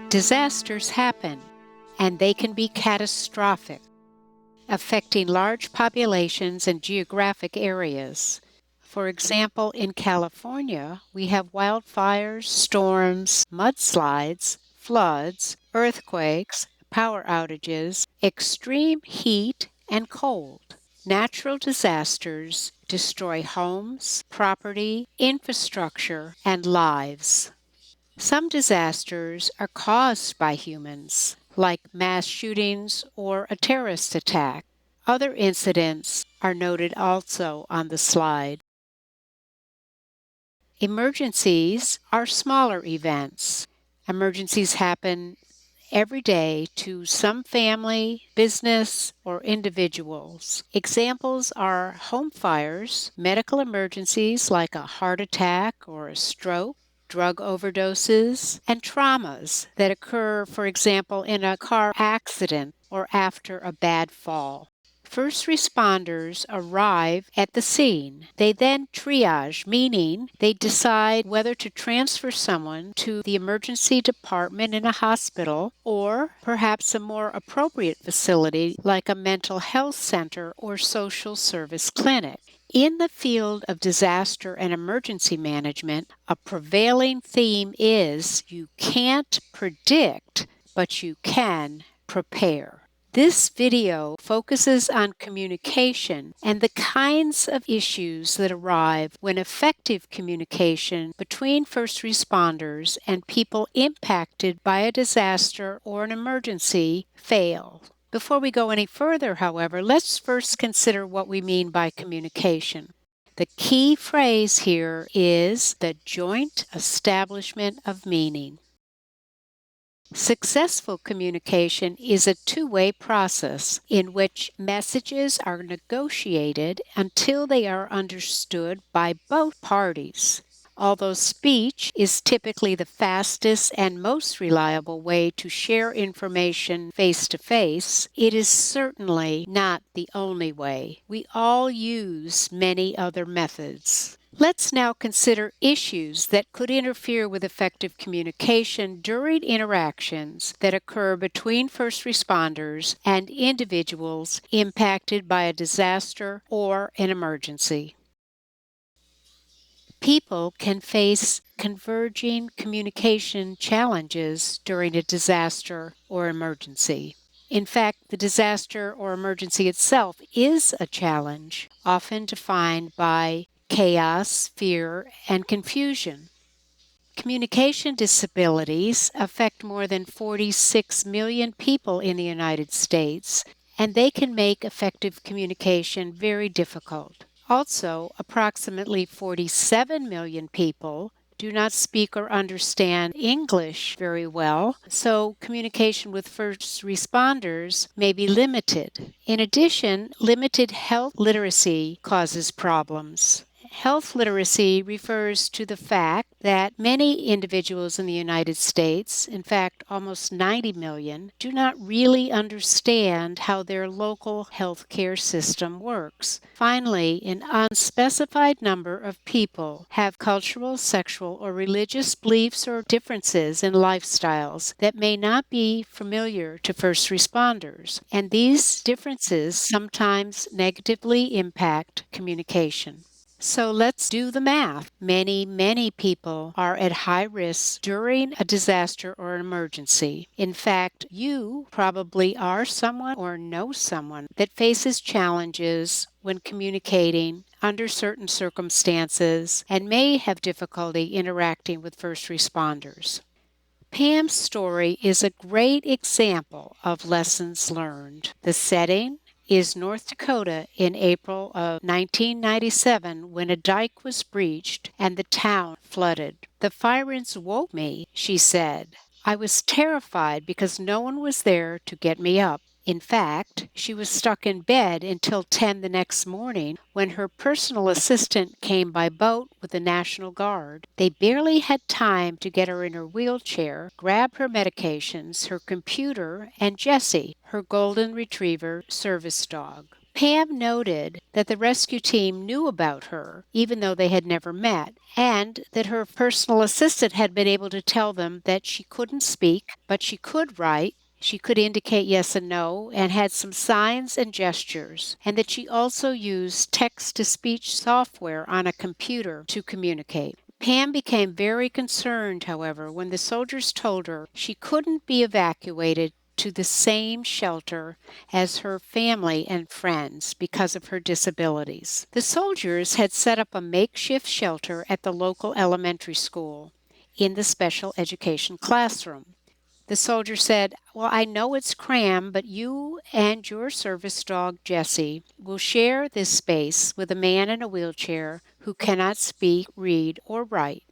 Disasters happen, and they can be catastrophic, affecting large populations and geographic areas. For example, in California, we have wildfires, storms, mudslides, floods, earthquakes, power outages, extreme heat, and cold. Natural disasters destroy homes, property, infrastructure, and lives. Some disasters are caused by humans, like mass shootings or a terrorist attack. Other incidents are noted also on the slide. Emergencies are smaller events. Emergencies happen every day to some family, business, or individuals. Examples are home fires, medical emergencies like a heart attack or a stroke, drug overdoses, and traumas that occur, for example, in a car accident or after a bad fall. First responders arrive at the scene. They then triage, meaning they decide whether to transfer someone to the emergency department in a hospital or perhaps a more appropriate facility like a mental health center or social service clinic. In the field of disaster and emergency management, a prevailing theme is you can't predict, but you can prepare. This video focuses on communication and the kinds of issues that arise when effective communication between first responders and people impacted by a disaster or an emergency fail. Before we go any further, however, let's first consider what we mean by communication. The key phrase here is the joint establishment of meaning. Successful communication is a two-way process in which messages are negotiated until they are understood by both parties. Although speech is typically the fastest and most reliable way to share information face-to-face, it is certainly not the only way. We all use many other methods. Let's now consider issues that could interfere with effective communication during interactions that occur between first responders and individuals impacted by a disaster or an emergency. People can face converging communication challenges during a disaster or emergency. In fact, the disaster or emergency itself is a challenge, often defined by chaos, fear, and confusion. Communication disabilities affect more than 46 million people in the United States, and they can make effective communication very difficult. Also, approximately 47 million people do not speak or understand English very well, so communication with first responders may be limited. In addition, limited health literacy causes problems. Health literacy refers to the fact that many individuals in the United States, in fact almost 90 million, do not really understand how their local healthcare system works. Finally, an unspecified number of people have cultural, sexual, or religious beliefs or differences in lifestyles that may not be familiar to first responders, and these differences sometimes negatively impact communication. So let's do the math. Many people are at high risk during a disaster or an emergency. In fact, you probably are someone or know someone that faces challenges when communicating under certain circumstances and may have difficulty interacting with first responders. Pam's story is a great example of lessons learned. The setting is North Dakota in April of 1997 when a dike was breached and the town flooded. "The sirens woke me," she said. "I was terrified because no one was there to get me up. In fact, she was stuck in bed until 10 the next morning when her personal assistant came by boat with the National Guard. They barely had time to get her in her wheelchair, grab her medications, her computer, and Jessie, her golden retriever service dog. Pam noted that the rescue team knew about her, even though they had never met, and that her personal assistant had been able to tell them that she couldn't speak, but she could write. She could indicate yes and no and had some signs and gestures, and that she also used text-to-speech software on a computer to communicate. Pam became very concerned, however, when the soldiers told her she couldn't be evacuated to the same shelter as her family and friends because of her disabilities. The soldiers had set up a makeshift shelter at the local elementary school in the special education classroom. The soldier said, "Well, I know it's crammed, but you and your service dog, Jessie, will share this space with a man in a wheelchair who cannot speak, read, or write.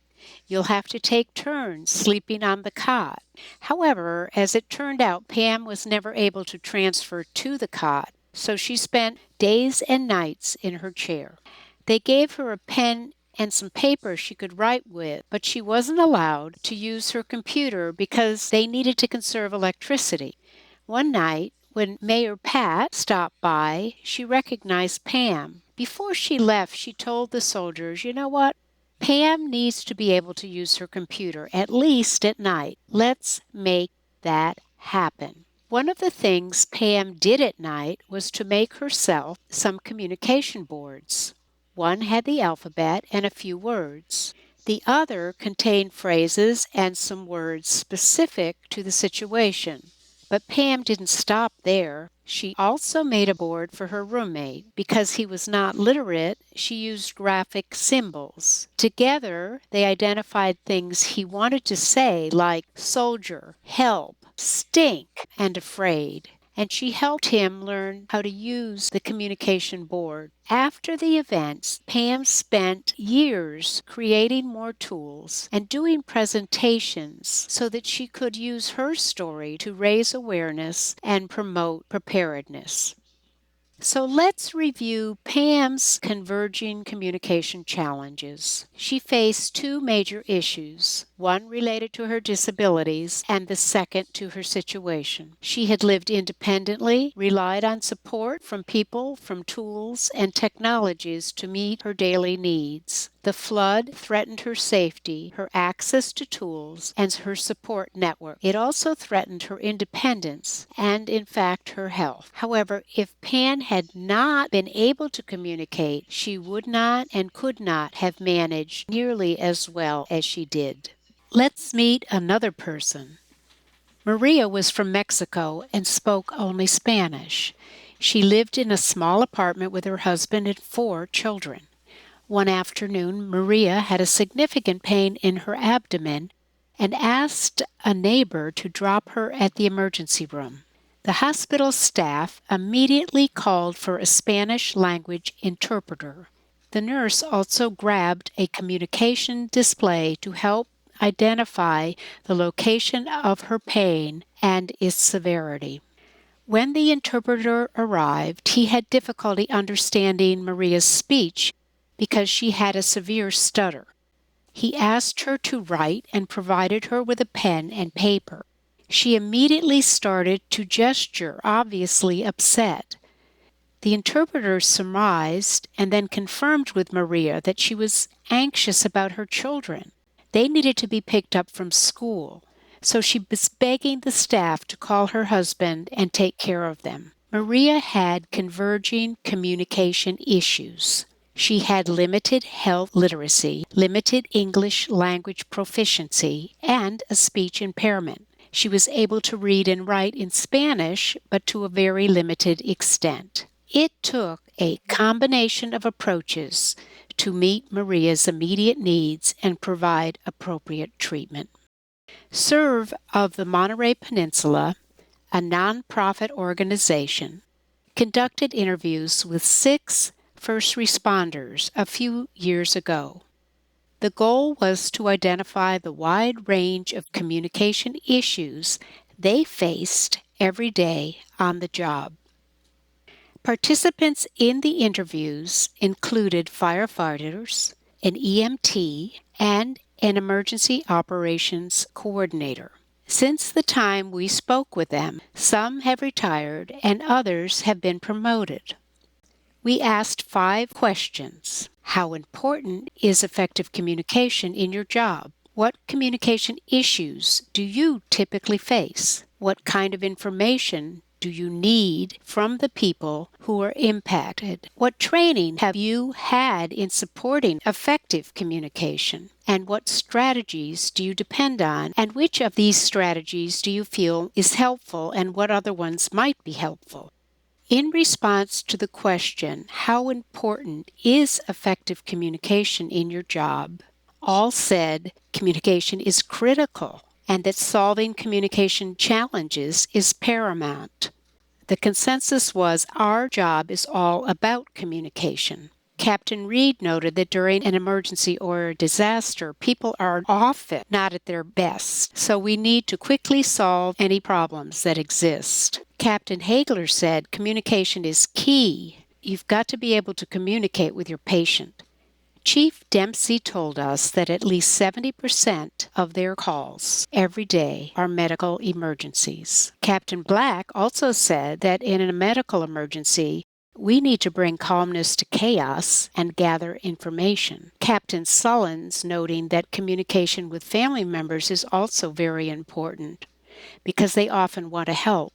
You'll have to take turns sleeping on the cot." However, as it turned out, Pam was never able to transfer to the cot, so she spent days and nights in her chair. They gave her a pen and some paper she could write with, but she wasn't allowed to use her computer because they needed to conserve electricity. One night, when Mayor Pat stopped by, she recognized Pam. Before she left, she told the soldiers, "You know what? Pam needs to be able to use her computer, at least at night. Let's make that happen." One of the things Pam did at night was to make herself some communication boards. One had the alphabet and a few words. The other contained phrases and some words specific to the situation. But Pam didn't stop there. She also made a board for her roommate. Because he was not literate, she used graphic symbols. Together, they identified things he wanted to say, like soldier, help, stink, and afraid. And she helped him learn how to use the communication board. After the events, Pam spent years creating more tools and doing presentations so that she could use her story to raise awareness and promote preparedness. So let's review Pam's converging communication challenges. She faced two major issues, one related to her disabilities and the second to her situation. She had lived independently, relied on support from people, from tools and technologies to meet her daily needs. The flood threatened her safety, her access to tools, and her support network. It also threatened her independence and, in fact, her health. However, if Pam had not been able to communicate, she would not and could not have managed nearly as well as she did. Let's meet another person. Maria was from Mexico and spoke only Spanish. She lived in a small apartment with her husband and 4 children. One afternoon, Maria had a significant pain in her abdomen and asked a neighbor to drop her at the emergency room. The hospital staff immediately called for a Spanish language interpreter. The nurse also grabbed a communication display to help identify the location of her pain and its severity. When the interpreter arrived, he had difficulty understanding Maria's speech because she had a severe stutter. He asked her to write and provided her with a pen and paper. She immediately started to gesture, obviously upset. The interpreter surmised and then confirmed with Maria that she was anxious about her children. They needed to be picked up from school, so she was begging the staff to call her husband and take care of them. Maria had converging communication issues. She had limited health literacy, limited English language proficiency, and a speech impairment. She was able to read and write in Spanish, but to a very limited extent. It took a combination of approaches to meet Maria's immediate needs and provide appropriate treatment. SERVE of the Monterey Peninsula, a nonprofit organization, conducted interviews with 6 first responders a few years ago. The goal was to identify the wide range of communication issues they faced every day on the job. Participants in the interviews included firefighters, an EMT, and an emergency operations coordinator. Since the time we spoke with them, some have retired and others have been promoted. We asked 5 questions. How important is effective communication in your job? What communication issues do you typically face? What kind of information do you need from the people who are impacted? What training have you had in supporting effective communication? And what strategies do you depend on? And which of these strategies do you feel is helpful and what other ones might be helpful? In response to the question, how important is effective communication in your job? All said communication is critical and that solving communication challenges is paramount. The consensus was our job is all about communication. Captain Reed noted that during an emergency or a disaster, people are often not at their best, so we need to quickly solve any problems that exist. Captain Hagler said communication is key. You've got to be able to communicate with your patient. Chief Dempsey told us that at least 70% of their calls every day are medical emergencies. Captain Black also said that in a medical emergency, we need to bring calmness to chaos and gather information. Captain Sullins noting that communication with family members is also very important because they often want to help.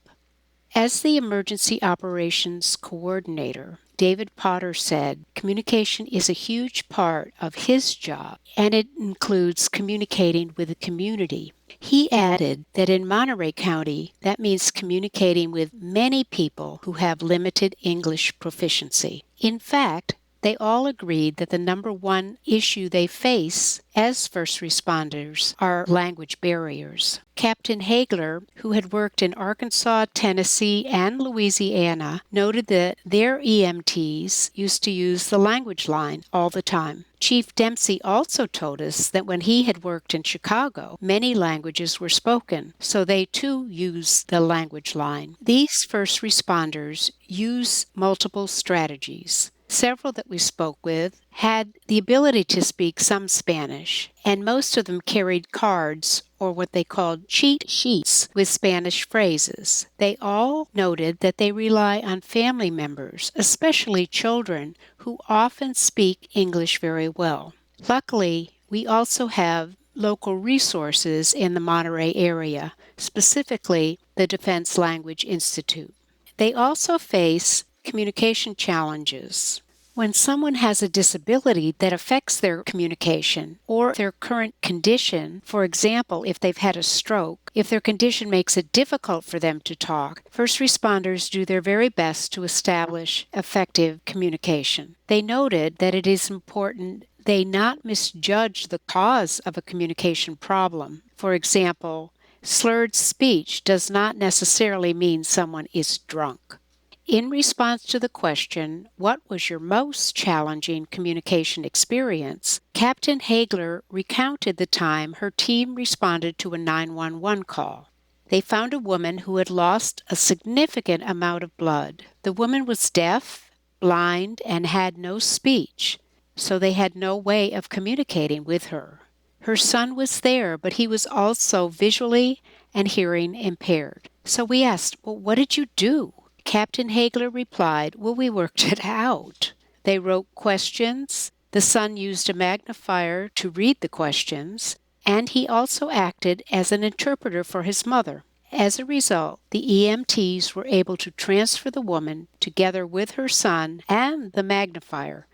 As the emergency operations coordinator, David Potter said communication is a huge part of his job, and it includes communicating with the community. He added that in Monterey County, that means communicating with many people who have limited English proficiency. In fact, they all agreed that the number one issue they face as first responders are language barriers. Captain Hagler, who had worked in Arkansas, Tennessee, and Louisiana, noted that their EMTs used to use the language line all the time. Chief Dempsey also told us that when he had worked in Chicago, many languages were spoken, so they too use the language line. These first responders use multiple strategies. Several that we spoke with had the ability to speak some Spanish, and most of them carried cards or what they called cheat sheets with Spanish phrases. They all noted that they rely on family members, especially children, who often speak English very well. Luckily, we also have local resources in the Monterey area, specifically the Defense Language Institute. They also face communication challenges. When someone has a disability that affects their communication or their current condition, for example, if they've had a stroke, if their condition makes it difficult for them to talk, first responders do their very best to establish effective communication. They noted that it is important they not misjudge the cause of a communication problem. For example, slurred speech does not necessarily mean someone is drunk. In response to the question, what was your most challenging communication experience, Captain Hagler recounted the time her team responded to a 911 call. They found a woman who had lost a significant amount of blood. The woman was deaf, blind, and had no speech, so they had no way of communicating with her. Her son was there, but he was also visually and hearing impaired. So we asked, well, what did you do? Captain Hagler replied, well, we worked it out. They wrote questions. The son used a magnifier to read the questions, and he also acted as an interpreter for his mother. As a result, the EMTs were able to transfer the woman, together with her son and the magnifier,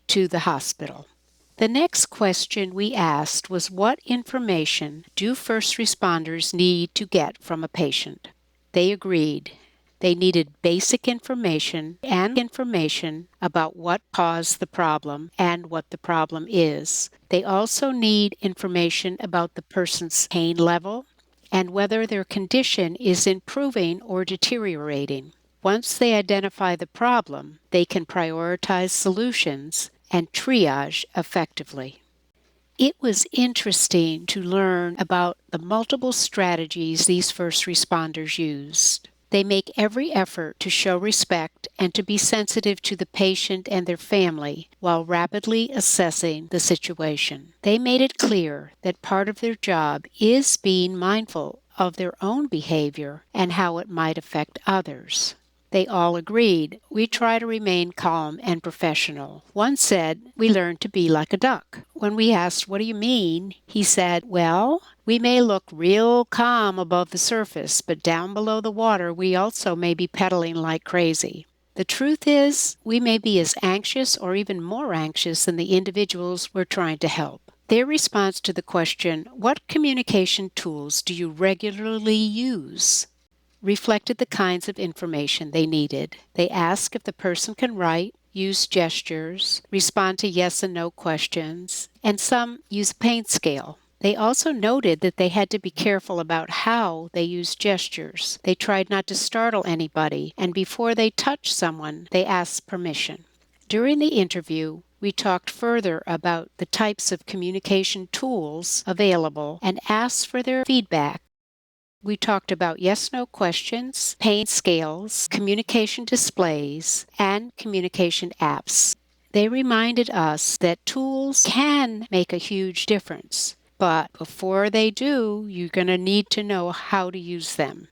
to the hospital. The next question we asked was, what information do first responders need to get from a patient? They agreed. They needed basic information and information about what caused the problem and what the problem is. They also need information about the person's pain level and whether their condition is improving or deteriorating. Once they identify the problem, they can prioritize solutions and triage effectively. It was interesting to learn about the multiple strategies these first responders used. They make every effort to show respect and to be sensitive to the patient and their family while rapidly assessing the situation. They made it clear that part of their job is being mindful of their own behavior and how it might affect others. They all agreed, "We try to remain calm and professional." One said, "We learned to be like a duck." When we asked, "What do you mean?" he said, "Well, we may look real calm above the surface, but down below the water we also may be pedaling like crazy. The truth is, we may be as anxious or even more anxious than the individuals we're trying to help." Their response to the question, "What communication tools do you regularly use?" reflected the kinds of information they needed. They ask if the person can write, use gestures, respond to yes and no questions, and some use a pain scale. They also noted that they had to be careful about how they used gestures. They tried not to startle anybody, and before they touched someone, they asked permission. During the interview, we talked further about the types of communication tools available and asked for their feedback. We talked about yes-no questions, pain scales, communication displays, and communication apps. They reminded us that tools can make a huge difference, but before they do, you're going to need to know how to use them.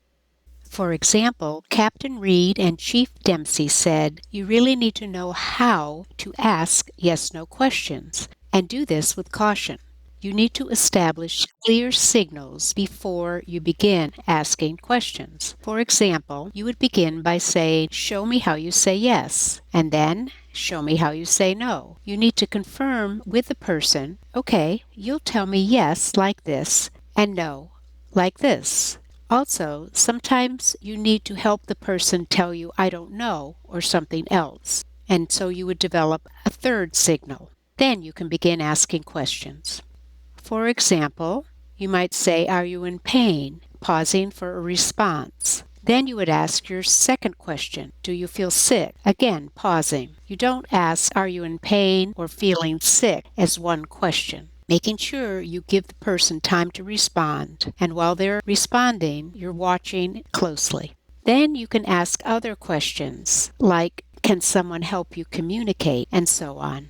For example, Captain Reed and Chief Dempsey said, "You really need to know how to ask yes-no questions, and do this with caution. You need to establish clear signals before you begin asking questions. For example, you would begin by saying, 'Show me how you say yes,' and then, 'Show me how you say no.' You need to confirm with the person, 'Okay, you'll tell me yes like this, and no like this.' Also, sometimes you need to help the person tell you, 'I don't know,' or something else, and so you would develop a third signal. Then you can begin asking questions. For example, you might say, 'Are you in pain?' pausing for a response. Then you would ask your second question, 'Do you feel sick?' Again, pausing. You don't ask, 'Are you in pain?' or 'feeling sick?' as one question. Making sure you give the person time to respond, and while they're responding, you're watching closely. Then you can ask other questions, like, 'Can someone help you communicate?' and so on.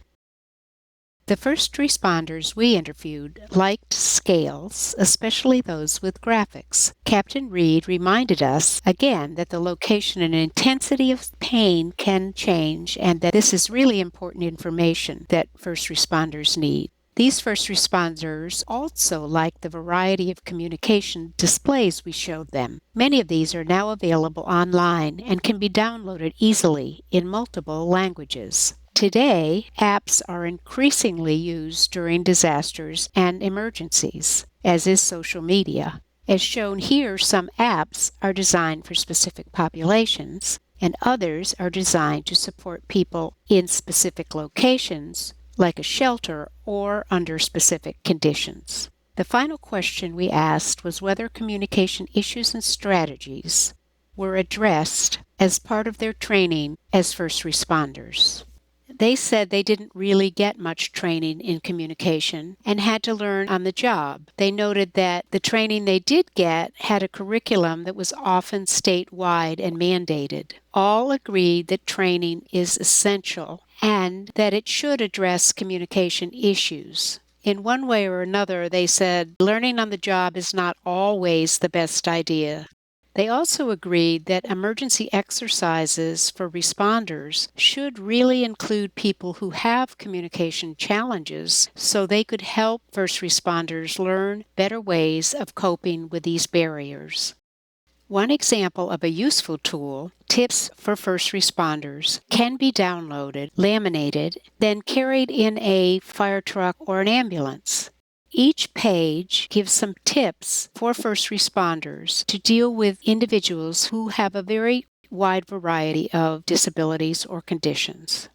The first responders we interviewed liked scales, especially those with graphics. Captain Reed reminded us again that the location and intensity of pain can change and that this is really important information that first responders need. These first responders also liked the variety of communication displays we showed them. Many of these are now available online and can be downloaded easily in multiple languages. Today, apps are increasingly used during disasters and emergencies, as is social media. As shown here, some apps are designed for specific populations, and others are designed to support people in specific locations, like a shelter or under specific conditions. The final question we asked was whether communication issues and strategies were addressed as part of their training as first responders. They said they didn't really get much training in communication and had to learn on the job. They noted that the training they did get had a curriculum that was often statewide and mandated. All agreed that training is essential and that it should address communication issues. In one way or another, they said learning on the job is not always the best idea. They also agreed that emergency exercises for responders should really include people who have communication challenges so they could help first responders learn better ways of coping with these barriers. One example of a useful tool, Tips for First Responders, can be downloaded, laminated, then carried in a fire truck or an ambulance. Each page gives some tips for first responders to deal with individuals who have a very wide variety of disabilities or conditions.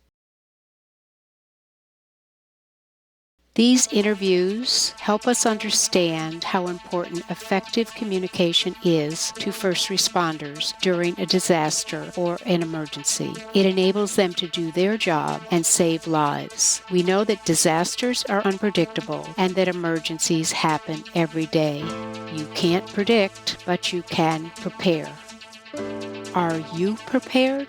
These interviews help us understand how important effective communication is to first responders during a disaster or an emergency. It enables them to do their job and save lives. We know that disasters are unpredictable and that emergencies happen every day. You can't predict, but you can prepare. Are you prepared?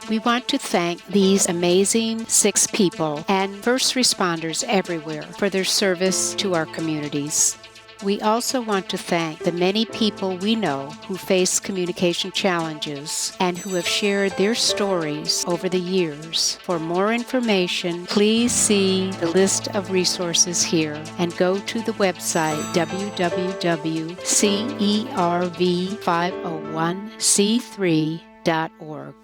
We want to thank these amazing 6 people and first responders everywhere for their service to our communities. We also want to thank the many people we know who face communication challenges and who have shared their stories over the years. For more information, please see the list of resources here and go to the website www.cerv501c3.org.